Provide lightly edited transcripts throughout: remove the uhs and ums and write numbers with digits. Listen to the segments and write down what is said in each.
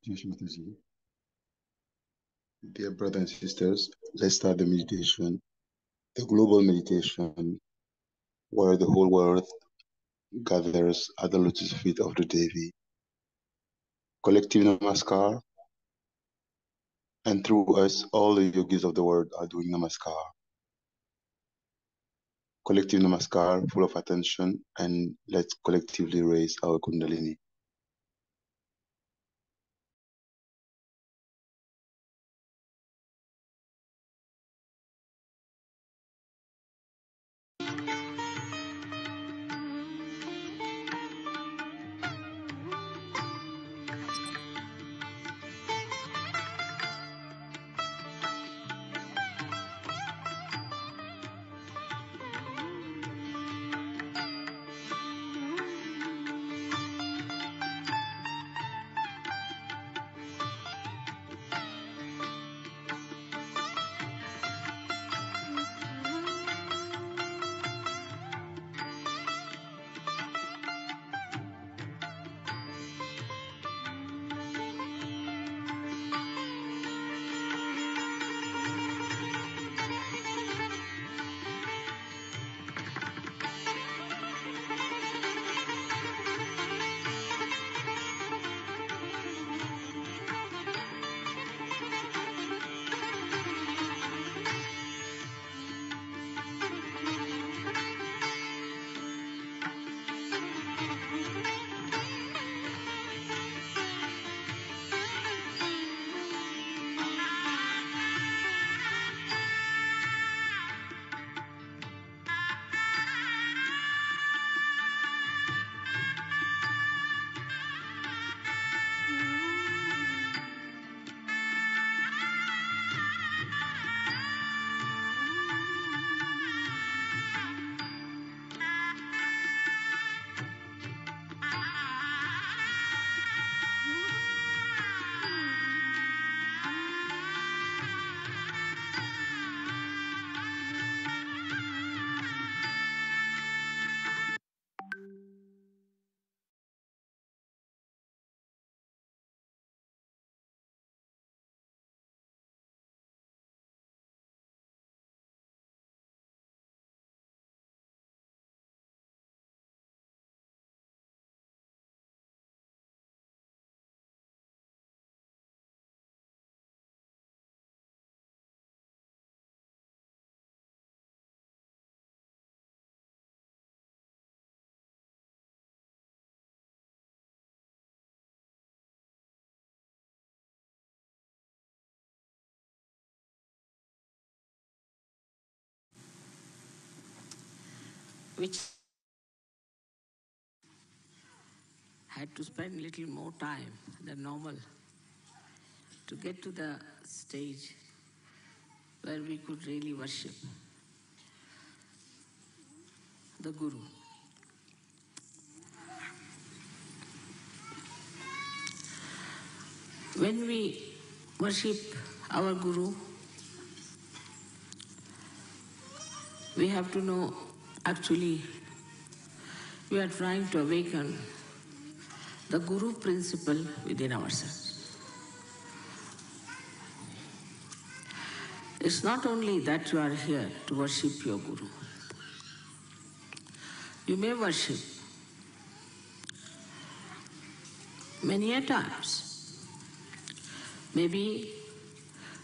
Jai Shri Mataji. Dear brothers and sisters, let's start the meditation, the global meditation, where the whole world gathers at the lotus feet of the Devi. Collective Namaskar, and through us, all the yogis of the world are doing Namaskar. Collective Namaskar, full of attention, and let's collectively raise our Kundalini. Which had to spend a little more time than normal to get to the stage where we could really worship the Guru. When we worship our Guru, we have to know actually we are trying to awaken the Guru principle within ourselves. It's not only that you are here to worship your Guru. You may worship many a times. Maybe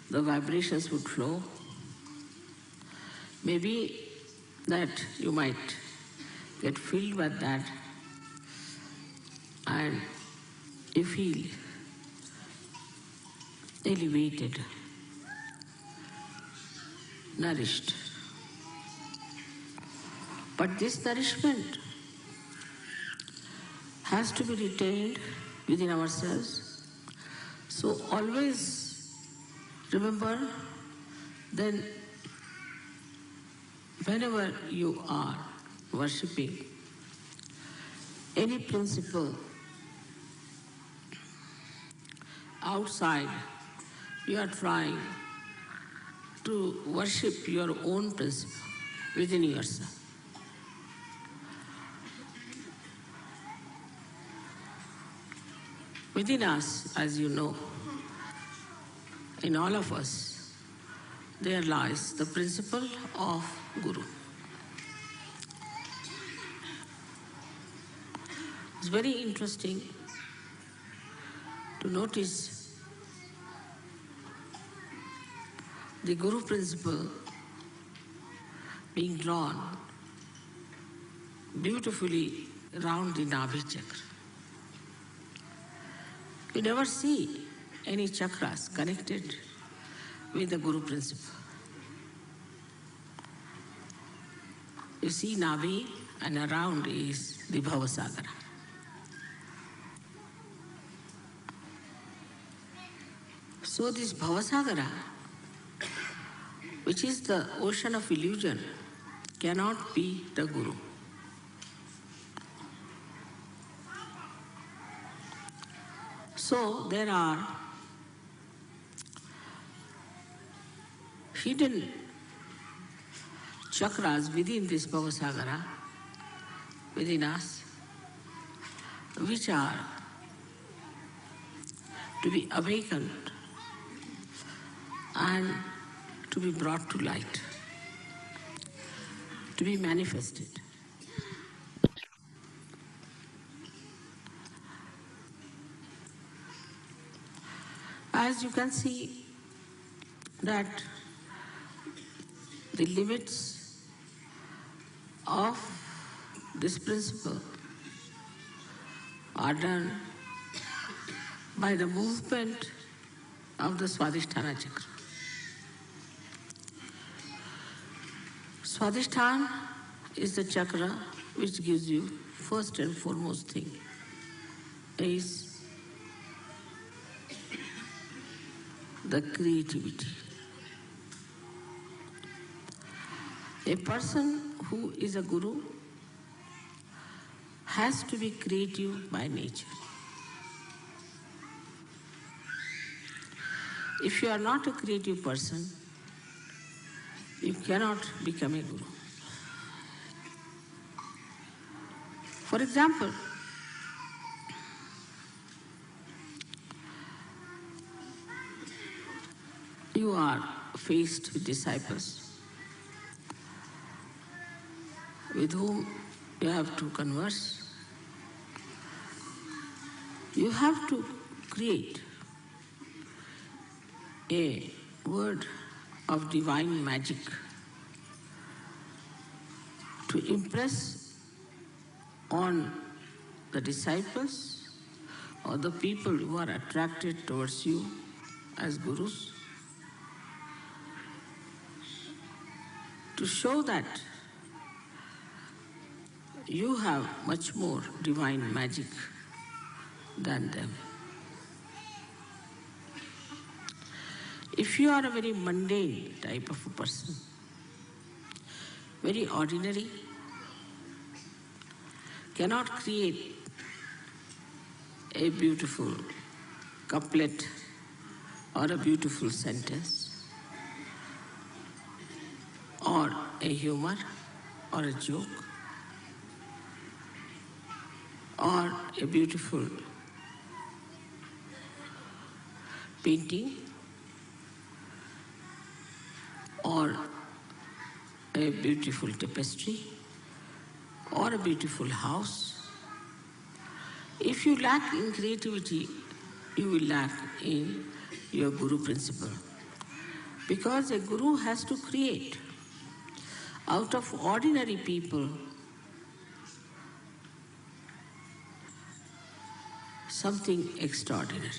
the vibrations would flow. Maybe that you might get filled with that and you feel elevated, nourished. But this nourishment has to be retained within ourselves. So always remember, then whenever you are worshipping any principle outside, you are trying to worship your own principle within yourself. Within us, as you know, in all of us, there lies the principle of Guru. It's very interesting to notice the Guru principle being drawn beautifully round the Nabhi chakra. You never see any chakras connected with the Guru principle. You see Nabhi and around is the Bhavasagara. So this Bhavasagara, which is the ocean of illusion, cannot be the Guru. So there are hidden chakras within this Bhavasagara, within us, which are to be awakened and to be brought to light, to be manifested. As you can see that the limits of this principle are done by the movement of the Swadhisthana chakra. Swadhisthana is the chakra which gives you first and foremost thing is the creativity. A person who is a guru has to be creative by nature. If you are not a creative person, you cannot become a guru. For example, you are faced with disciples with whom you have to converse. You have to create a word of divine magic to impress on the disciples or the people who are attracted towards you as gurus, to show that you have much more divine magic than them. If you are a very mundane type of a person, very ordinary, cannot create a beautiful couplet or a beautiful sentence or a humor or a joke or a beautiful painting or a beautiful tapestry or a beautiful house. If you lack in creativity, you will lack in your guru principle. Because a guru has to create out of ordinary people something extraordinary.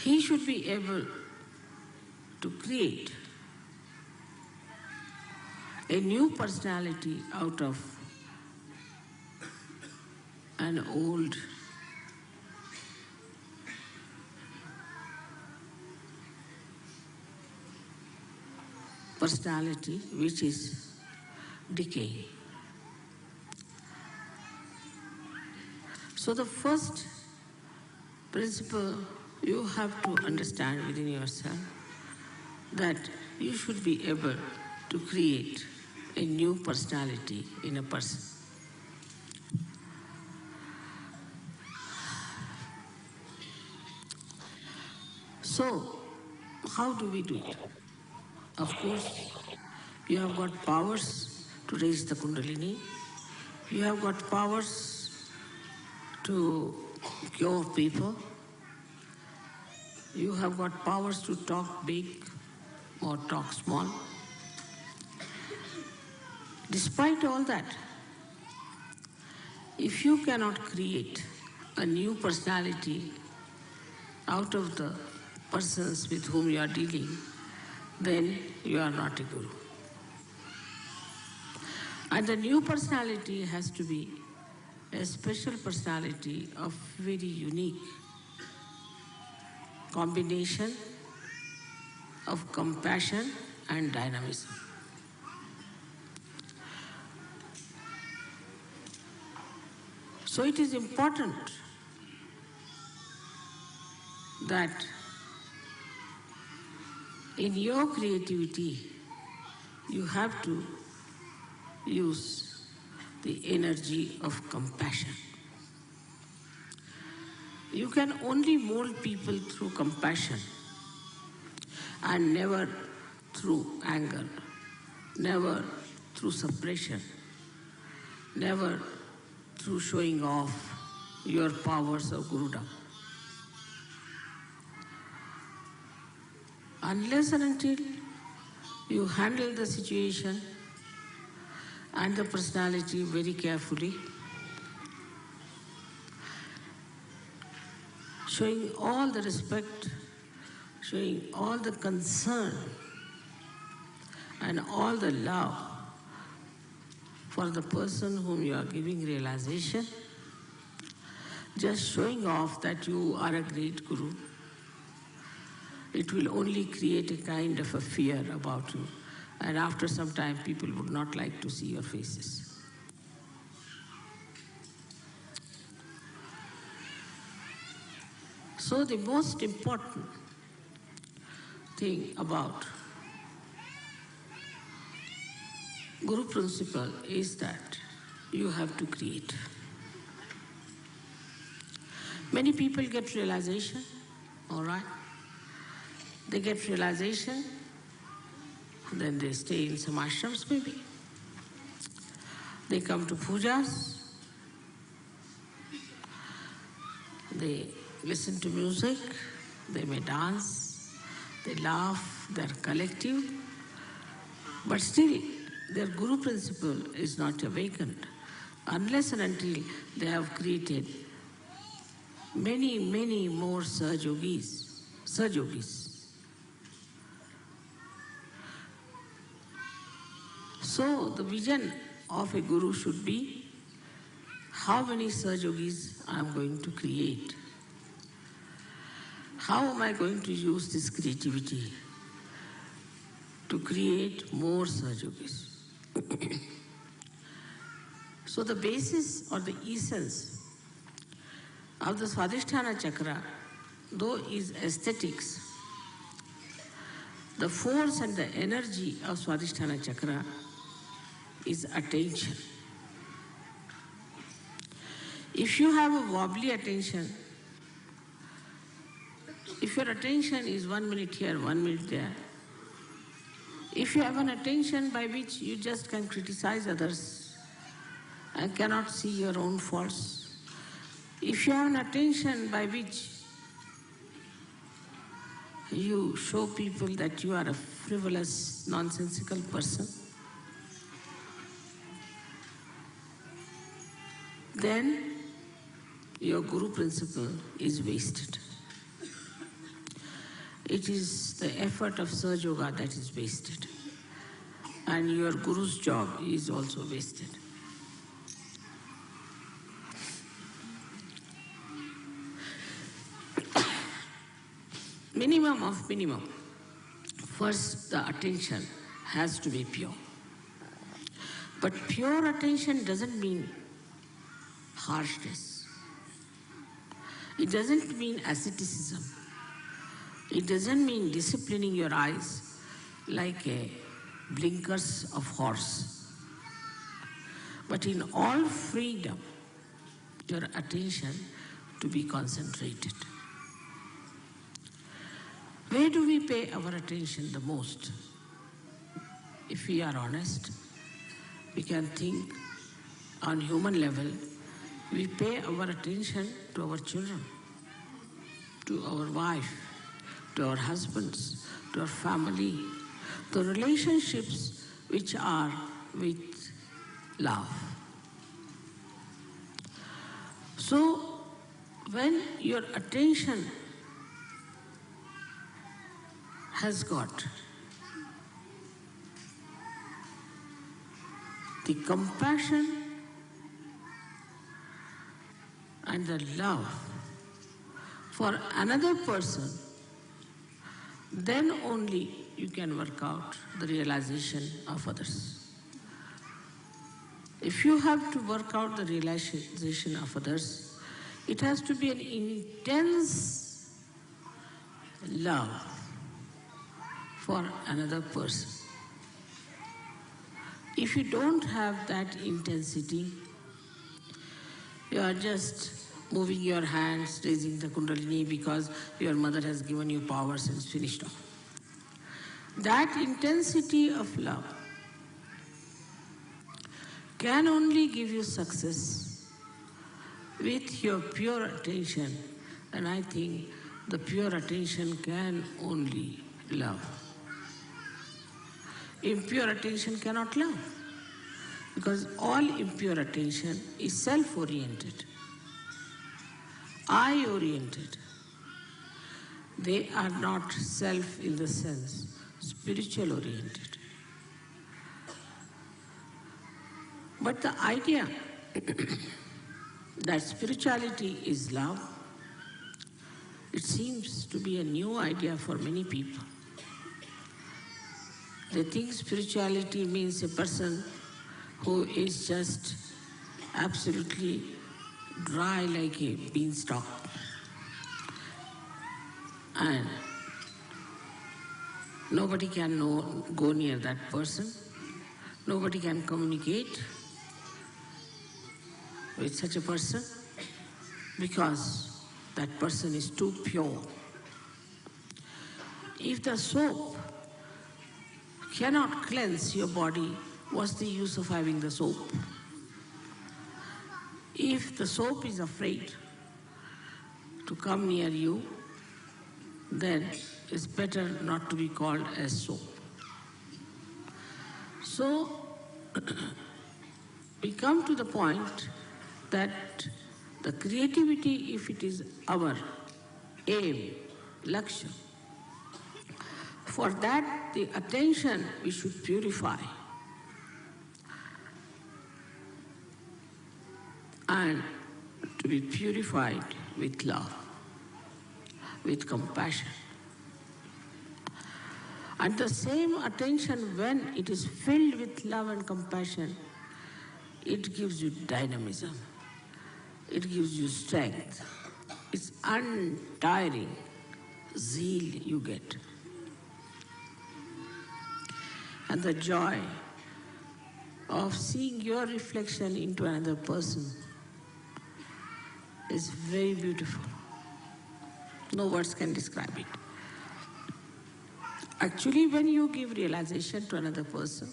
He should be able to create a new personality out of an old personality which is decaying. So the first principle you have to understand within yourself that you should be able to create a new personality in a person. So, how do we do it? Of course, you have got powers to raise the Kundalini. You have got powers to cure people. You have got powers to talk big or talk small. Despite all that, if you cannot create a new personality out of the persons with whom you are dealing, then you are not a guru. And the new personality has to be a special personality of very unique combination of compassion and dynamism. So it is important that in your creativity you have to use the energy of compassion. You can only mold people through compassion and never through anger, never through suppression, never through showing off your powers of Gurudom. Unless and until you handle the situation and the personality very carefully, showing all the respect, showing all the concern and all the love for the person whom you are giving realization, just showing off that you are a great guru, it will only create a kind of a fear about you. And after some time, people would not like to see your faces. So the most important thing about Guru principle is that you have to create. Many people get realization, all right? They get realization, then they stay in some ashrams maybe. They come to pujas, they listen to music, they may dance, they laugh, they're collective, but still their Guru principle is not awakened unless and until they have created many, many more Sahajogis. So the vision of a Guru should be how many Sahajogis I am going to create. How am I going to use this creativity to create more Sahajogis? So the basis or the essence of the Swadhisthana Chakra, though is aesthetics, the force and the energy of Swadhisthana Chakra is attention. If you have a wobbly attention, if your attention is 1 minute here, 1 minute there, if you have an attention by which you just can criticize others and cannot see your own faults, if you have an attention by which you show people that you are a frivolous, nonsensical person, then your Guru principle is wasted. It is the effort of Sahaja that is wasted. And your Guru's job is also wasted. Minimum of minimum. First, the attention has to be pure. But pure attention doesn't mean harshness. It doesn't mean asceticism. It doesn't mean disciplining your eyes like a blinkers of horse. But in all freedom, your attention to be concentrated. Where do we pay our attention the most? If we are honest, we can think on human level, we pay our attention to our children, to our wife, to our husbands, to our family, the relationships which are with love. So, when your attention has got the compassion and the love for another person, then only you can work out the realization of others. If you have to work out the realization of others, it has to be an intense love for another person. If you don't have that intensity, you are just moving your hands, raising the kundalini because your mother has given you powers and it's finished off. That intensity of love can only give you success with your pure attention, and I think the pure attention can only love. Impure attention cannot love, because all impure attention is self-oriented, I-oriented. They are not self in the sense spiritual-oriented. But the idea that spirituality is love, it seems to be a new idea for many people. They think spirituality means a person who is just absolutely dry like a beanstalk. And nobody can go near that person. Nobody can communicate with such a person because that person is too pure. If the soap cannot cleanse your body, what's the use of having the soap? If the soap is afraid to come near you, then it's better not to be called as soap. So, we come to the point that the creativity, if it is our aim, lakshya, for that the attention we should purify and to be purified with love, with compassion. And the same attention, when it is filled with love and compassion, it gives you dynamism, it gives you strength, it's untiring zeal you get. And the joy of seeing your reflection into another person is very beautiful. No words can describe it. Actually, when you give realization to another person,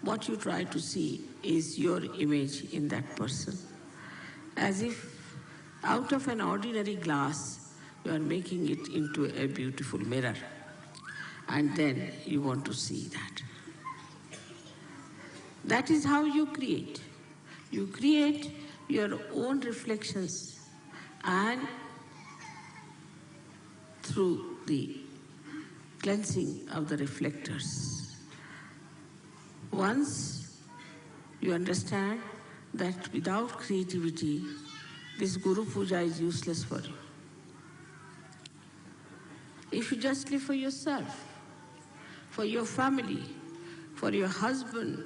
what you try to see is your image in that person. As if out of an ordinary glass, you are making it into a beautiful mirror. And then you want to see that. That is how you create. You create your own reflections, and through the cleansing of the reflectors, once you understand that without creativity, this Guru Puja is useless for you. If you just live for yourself, for your family, for your husband,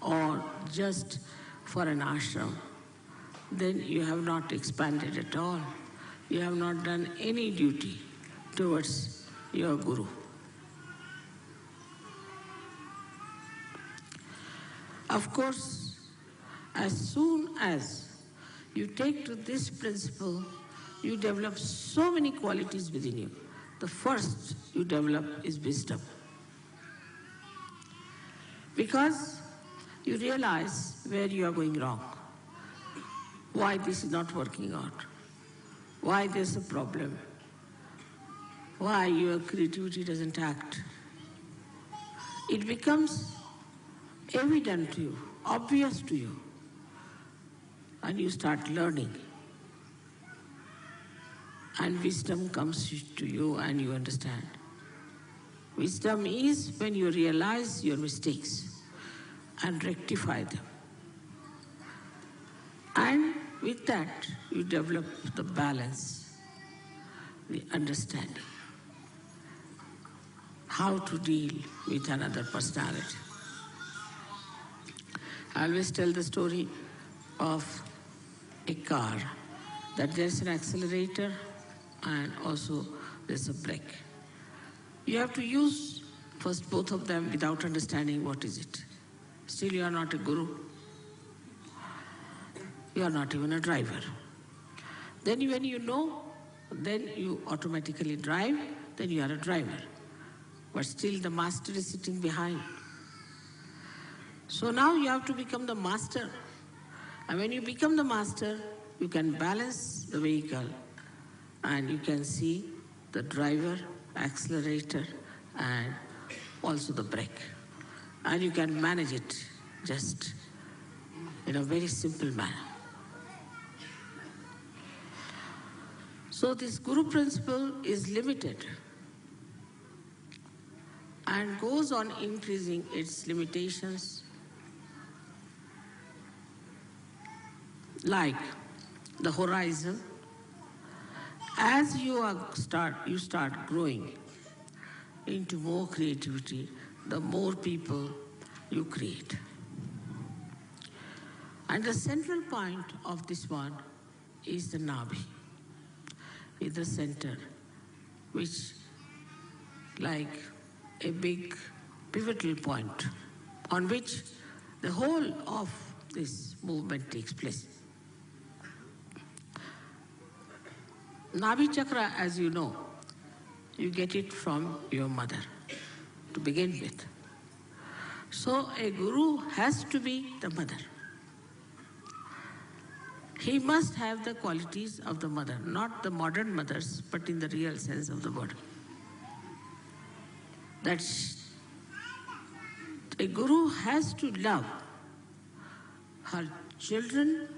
or just for an ashram, then you have not expanded at all. You have not done any duty towards your Guru. Of course, as soon as you take to this principle, you develop so many qualities within you. the first you develop is wisdom. Because you realize where you are going wrong, why this is not working out, why there's a problem, why your creativity doesn't act. It becomes evident to you, obvious to you, and you start learning. And wisdom comes to you and you understand. Wisdom is when you realize your mistakes and rectify them. And with that, you develop the balance, the understanding, how to deal with another personality. I always tell the story of a car, that there's an accelerator and also there's a brake. You have to use first both of them without understanding what is it. Still you are not a guru. You are not even a driver. Then when you know, then you automatically drive, then you are a driver. But still the master is sitting behind. So now you have to become the master. And when you become the master, you can balance the vehicle and you can see the driver, accelerator, and also the brake. And you can manage it just in a very simple manner. So this Guru principle is limited and goes on increasing its limitations, like the horizon. As you start growing into more creativity, the more people you create. And the central point of this one is the Nabi, in the center, which like a big pivotal point on which the whole of this movement takes place. Nabi chakra, as you know, you get it from your mother to begin with. So a guru has to be the mother. He must have the qualities of the mother, not the modern mothers, but in the real sense of the word. That a guru has to love her children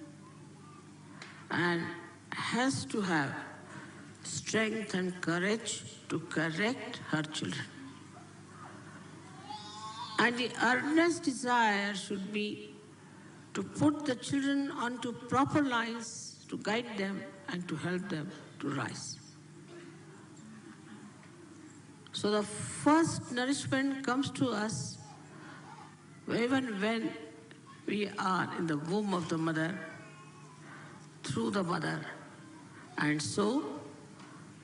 and has to have strength and courage to correct her children. And the earnest desire should be to put the children onto proper lines, to guide them and to help them to rise. So the first nourishment comes to us even when we are in the womb of the mother, through the mother. And so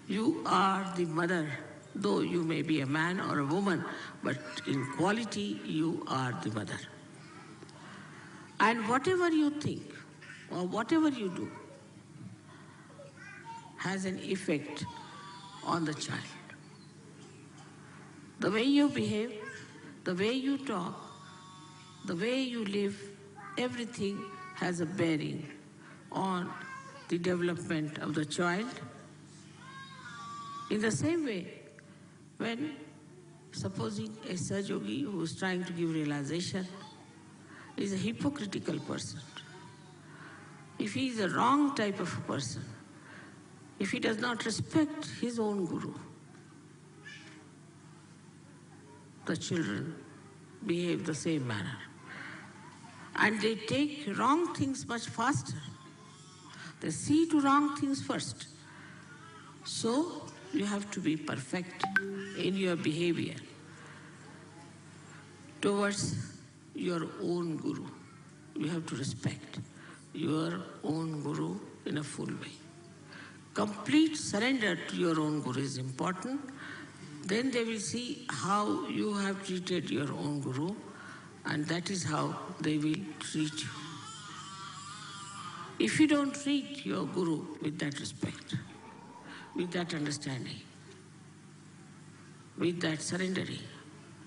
you are the mother, though you may be a man or a woman, but in quality you are the mother. And whatever you think or whatever you do has an effect on the child. The way you behave, the way you talk, the way you live, everything has a bearing on the development of the child. In the same way, when supposing a Sahaja who is trying to give realization is a hypocritical person, if he is a wrong type of a person, if he does not respect his own guru, the children behave the same manner. And they take wrong things much faster. They see to wrong things first. So you have to be perfect in your behavior towards your own guru. You have to respect your own guru in a full way. Complete surrender to your own guru is important. Then they will see how you have treated your own guru, and that is how they will treat you. If you don't treat your guru with that respect, with that understanding, with that surrendering,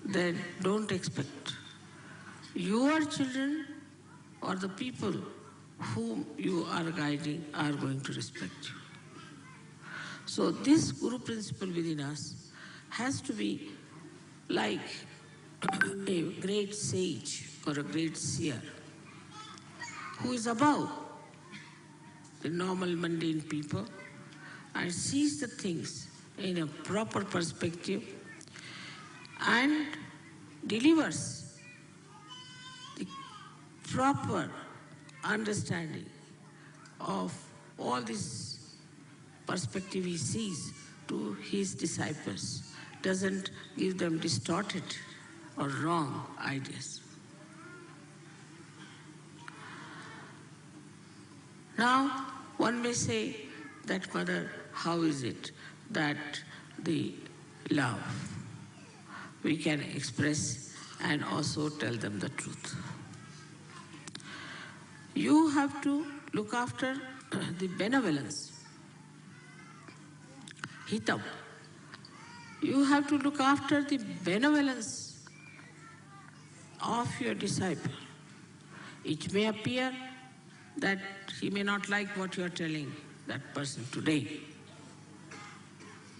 then don't expect your children or the people whom you are guiding are going to respect you. So this Guru principle within us has to be like a great sage or a great seer who is above the normal mundane people and sees the things in a proper perspective and delivers the proper understanding of all this perspective he sees to his disciples, doesn't give them distorted or wrong ideas. Now, one may say that, Mother, how is it that the love we can express and also tell them the truth? You have to look after the benevolence, hitam. You have to look after the benevolence of your disciple. It may appear that he may not like what you are telling that person today.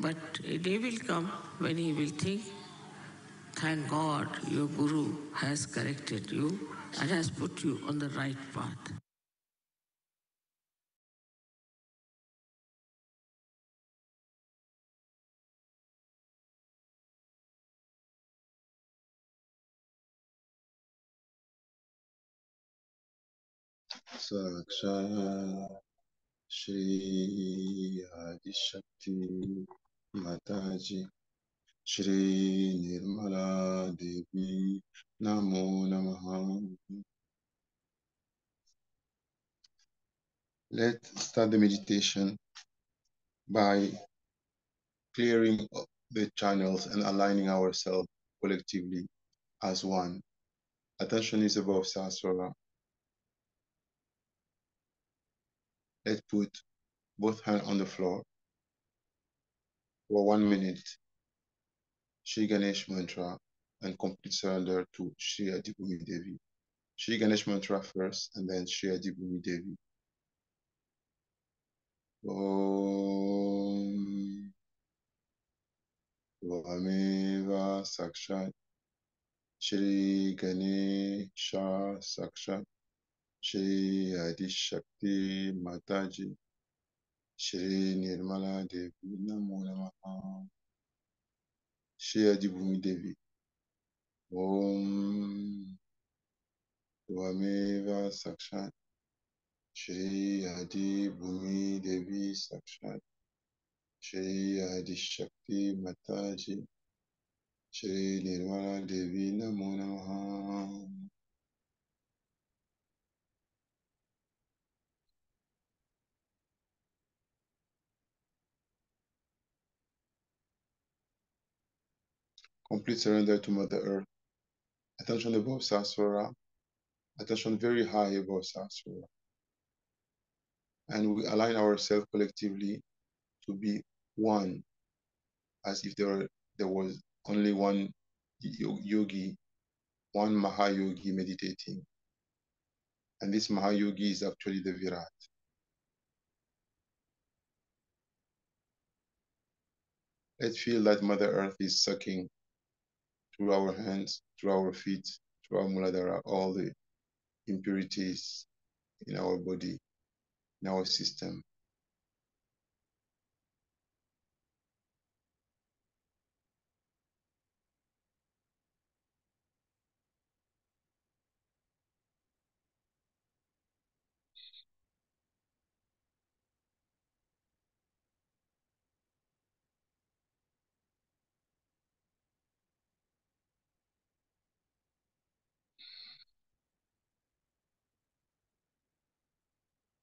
But a day will come when he will think, thank God your Guru has corrected you and has put you on the right path. Sahaja Shri Adishakti Mataji Shri Nirmala Devi Namo Namaha. Let's start the meditation by clearing the channels and aligning ourselves collectively as one. Attention is above Sahasrara. Let's put both hands on the floor for 1 minute. Shri Ganesh mantra and complete surrender to Shri Adibhumi Devi. Shri Ganesh mantra first and then Shri Adibhumi Devi. Om Tvameva Sakshat Shri Ganesha Sakshat Shri Adishakti Mataji Shri Nirmala Devi Namo Namaha. Shri Adibhumi Devi. Om Tvameva Sakshat Shri Adibhumi Devi Sakshat Shri Adishakti Mataji Shri Nirmala Devi Namo Namaha. Complete surrender to Mother Earth. Attention above Sahasrara. Attention very high above Sahasrara. And we align ourselves collectively to be one, as if there was only one yogi, one Mahayogi meditating. And this Mahayogi is actually the Virat. Let's feel that Mother Earth is sucking through our hands, through our feet, through our Muladhara, all the impurities in our body, in our system.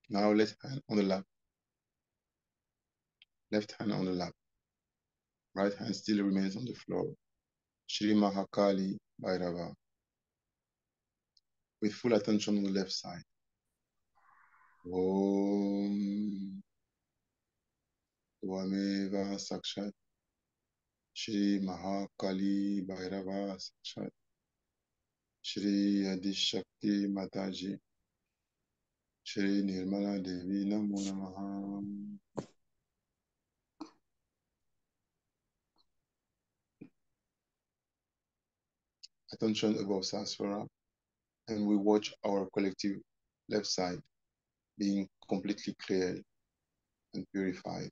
Now left hand on the lap, left hand on the lap. Right hand still remains on the floor. Shri Mahakali Bhairava. With full attention on the left side. Om Tvameva Sakshat Shri Mahakali Bhairava Sakshat, Shri Adishakti Mataji, Shri Nirmala Devi Namo Namaha. Attention above Sasvara, and we watch our collective left side being completely cleared and purified.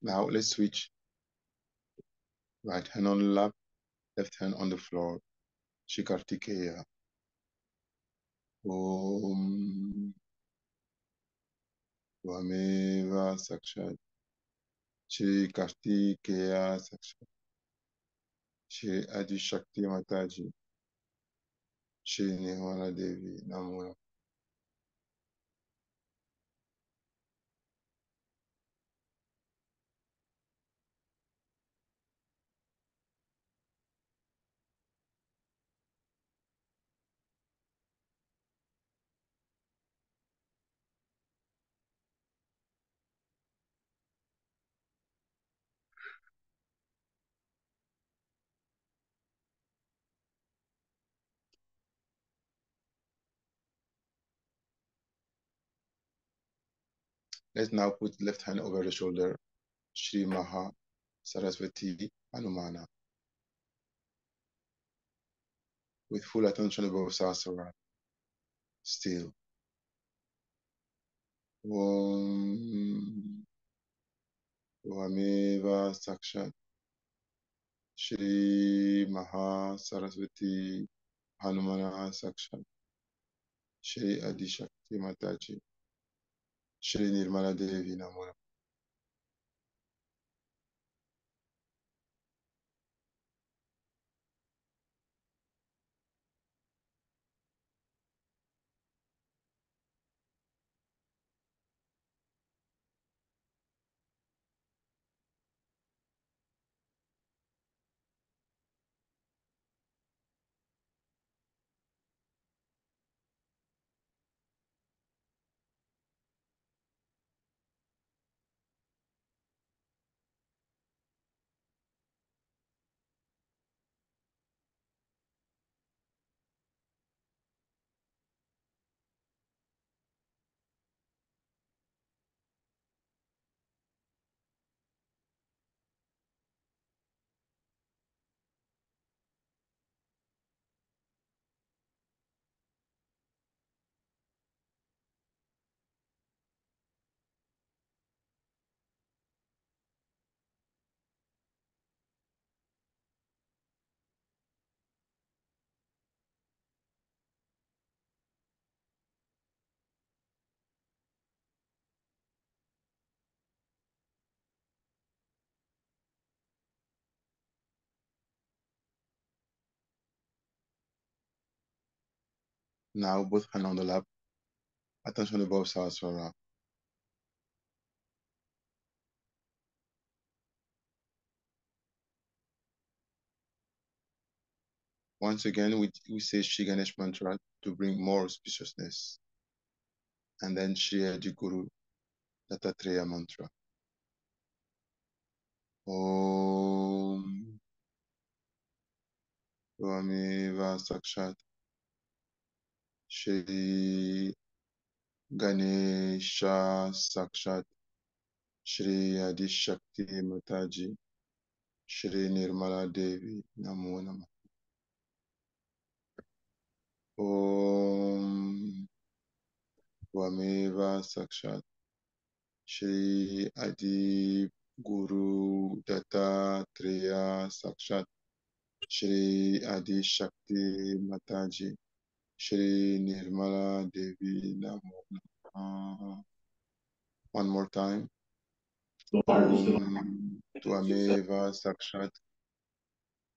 Now let's switch. Right hand on the lap, left hand on the floor. Shikartikeya. Om Vameva Sakshat. Shri Kartikeya Sakshat. Shri Adishakti Mataji. Shri Nirmala Devi Namo. Let's now put left hand over the shoulder. Shri Maha Saraswati Hanumana. With full attention above Sasara. Still. Om Vameva Sakshat. Shri Maha Saraswati Hanumana Sakshat. Shri Adishakti Mataji. Shri Nirmala Devi Namo. Now both hands on the lap. Attention above Sahasrara. Once again, we say Shri Ganesh mantra to bring more auspiciousness. And then Shri Adi Guru Dattatreya mantra. Om Vameva Sakshat Shri Ganesha Sakshat Shri Adishakti Mataji Shri Nirmala Devi Namo Namah. Om Twameva Sakshat Shri Adi Guru Dattatreya Sakshat Shri Adi Shakti Mataji Shri Nirmala Devi Namo Namaha. One more time. Om Twameva Sakshat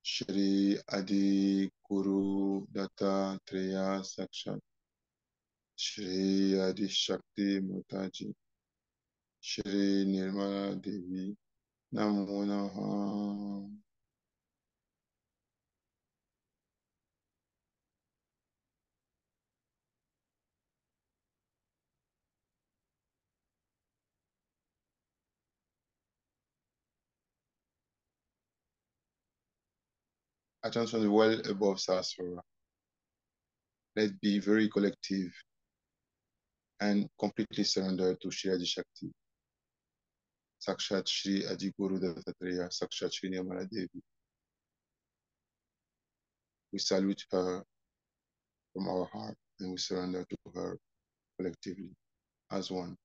Shri Adi Guru Dattatreya Sakshat Shri Adi Shakti Mataji Shri Nirmala Devi Namo Namaha. Attention well above Sasvara. Let's be very collective and completely surrender to Shri Adi Shakti. Sakshat Shri Adi Guru Dattatreya, Sakshat Shri Nirmala Devi. We salute her from our heart and we surrender to her collectively as one.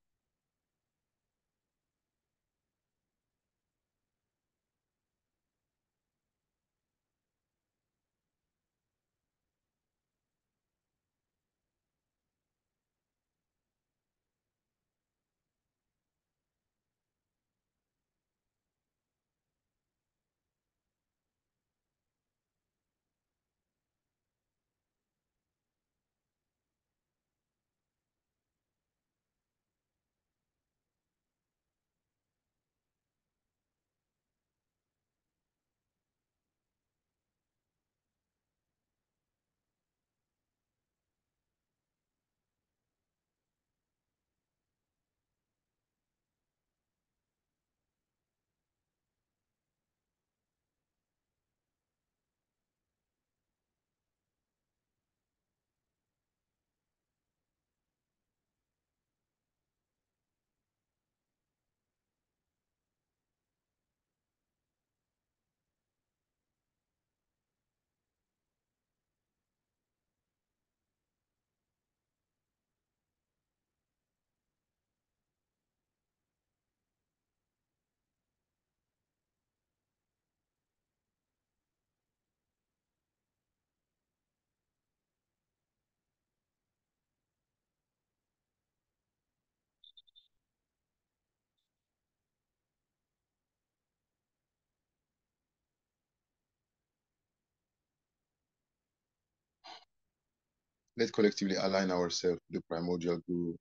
Let's collectively align ourselves to the primordial Guru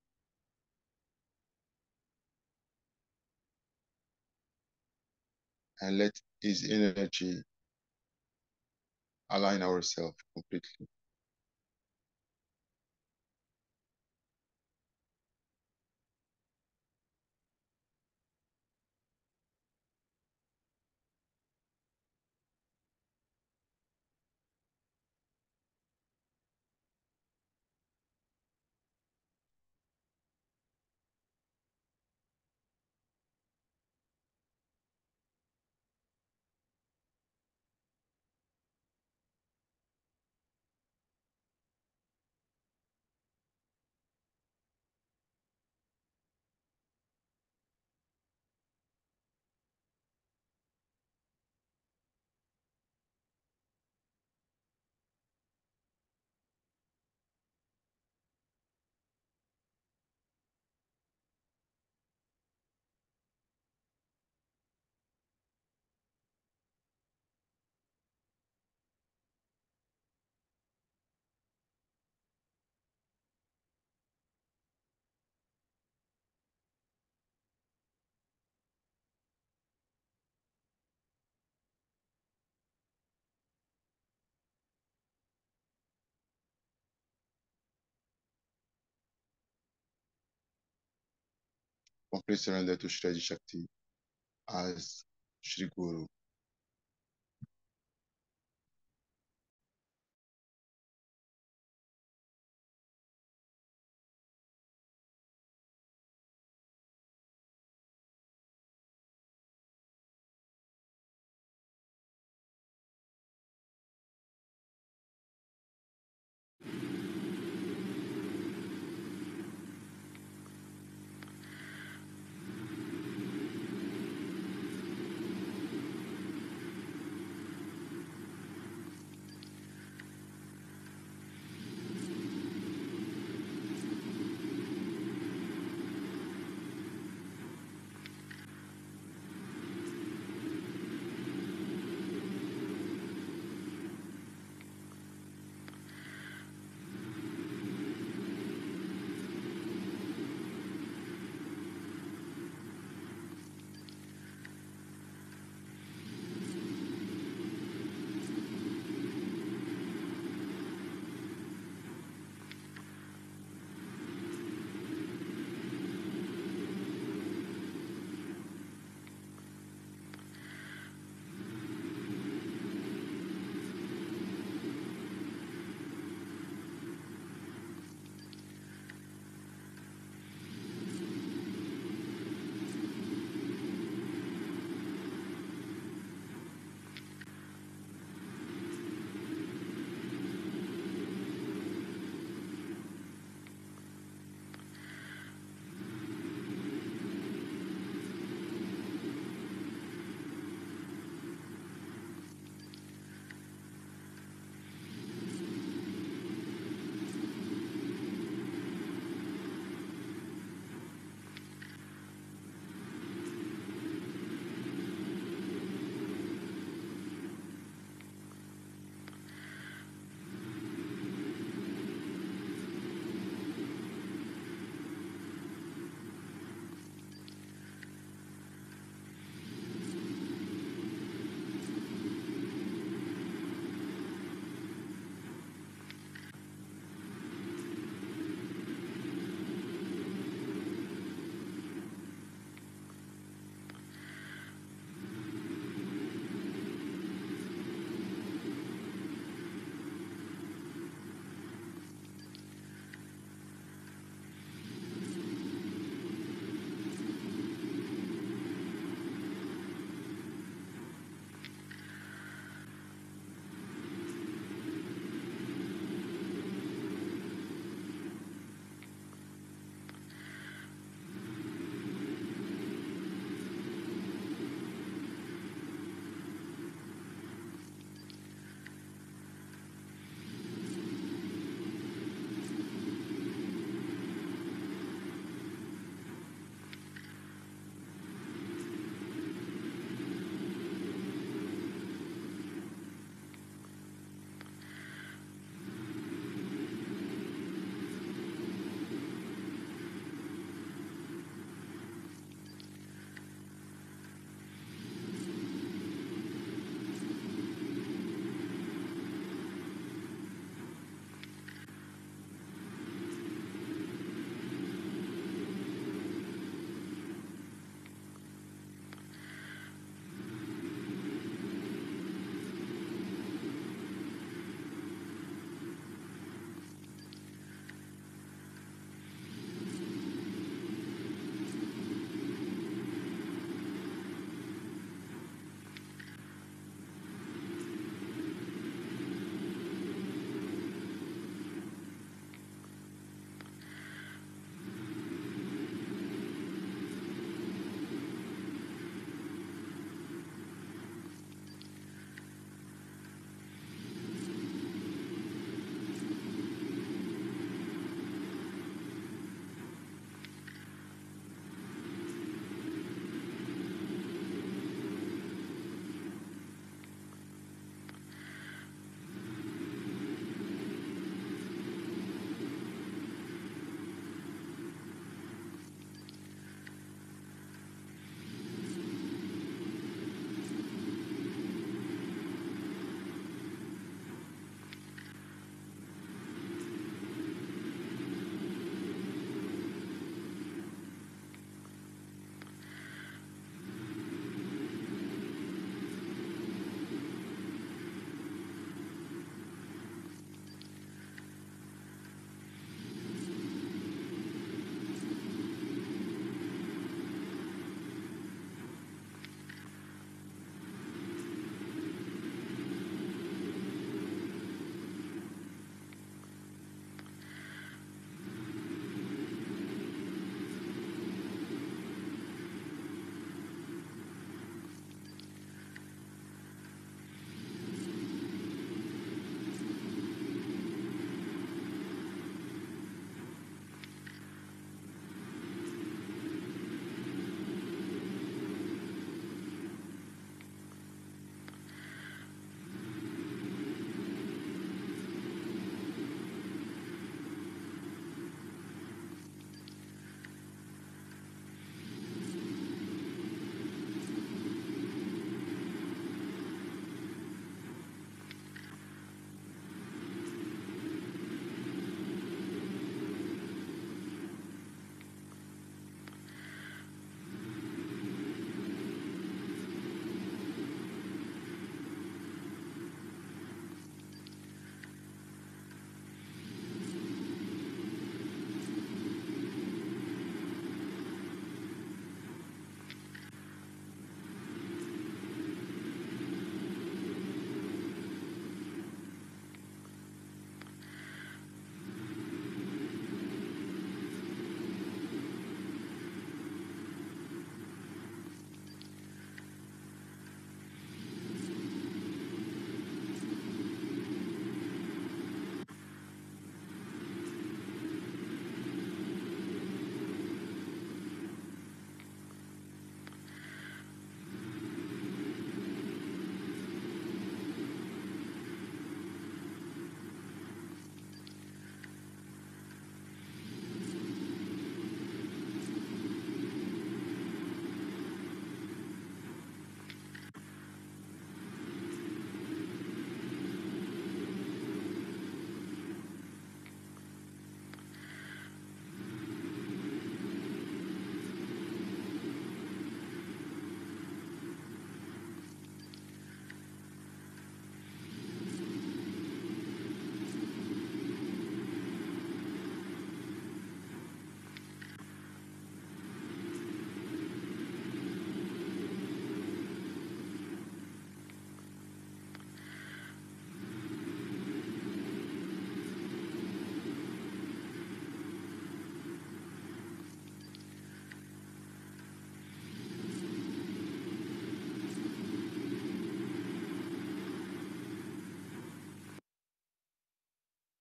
and let his energy align ourselves completely. Complete surrender to Shri Adi Shakti as Shri Guru.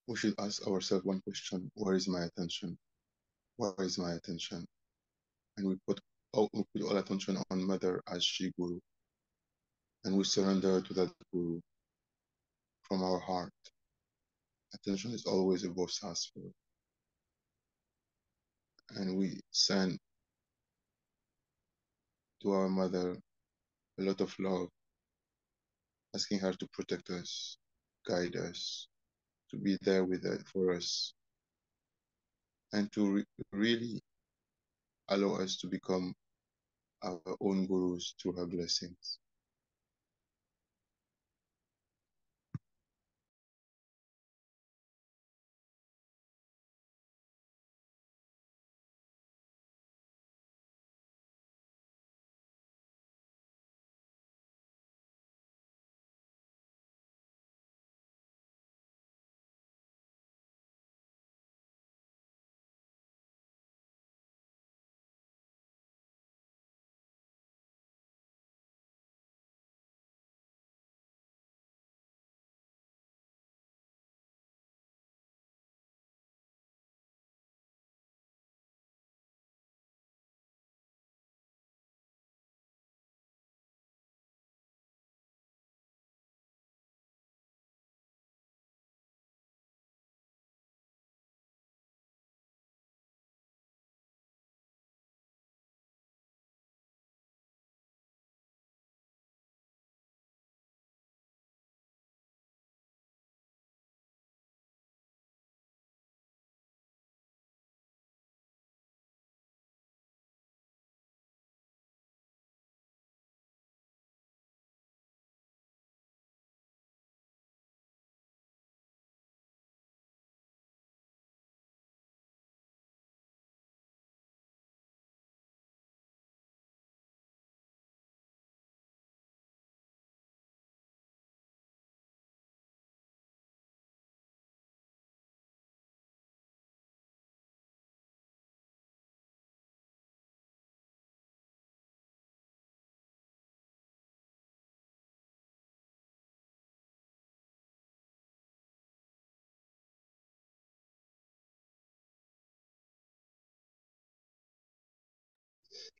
We should ask ourselves one question: where is my attention? Where is my attention? And we put all attention on mother as she guru, and we surrender to that guru from our heart. Attention is always a voice asked for, and we send to our mother a lot of love, asking her to protect us, guide us, to be there with us, for us, and to really allow us to become our own gurus through her blessings.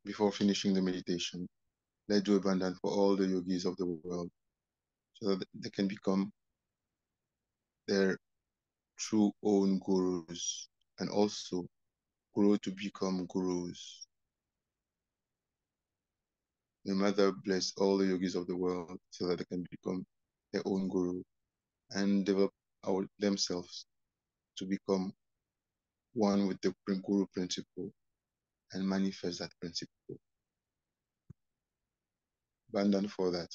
Before finishing the meditation, let's do a bandhan for all the yogis of the world so that they can become their true own gurus and also grow to become gurus. May Mother bless all the yogis of the world so that they can become their own guru and develop themselves to become one with the guru principle and manifest that principle. Bandhan for that.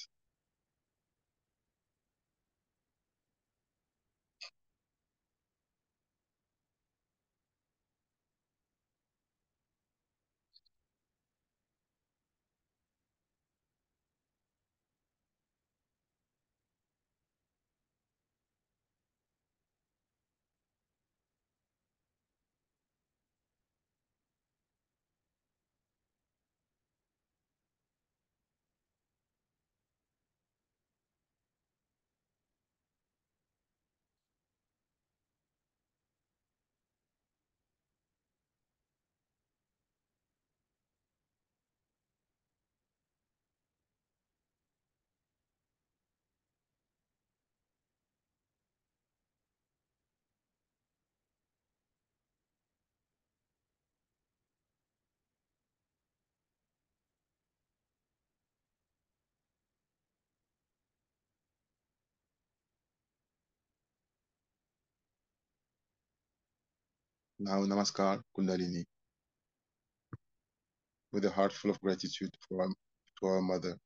Now, Namaskar Kundalini with a heart full of gratitude to our mother.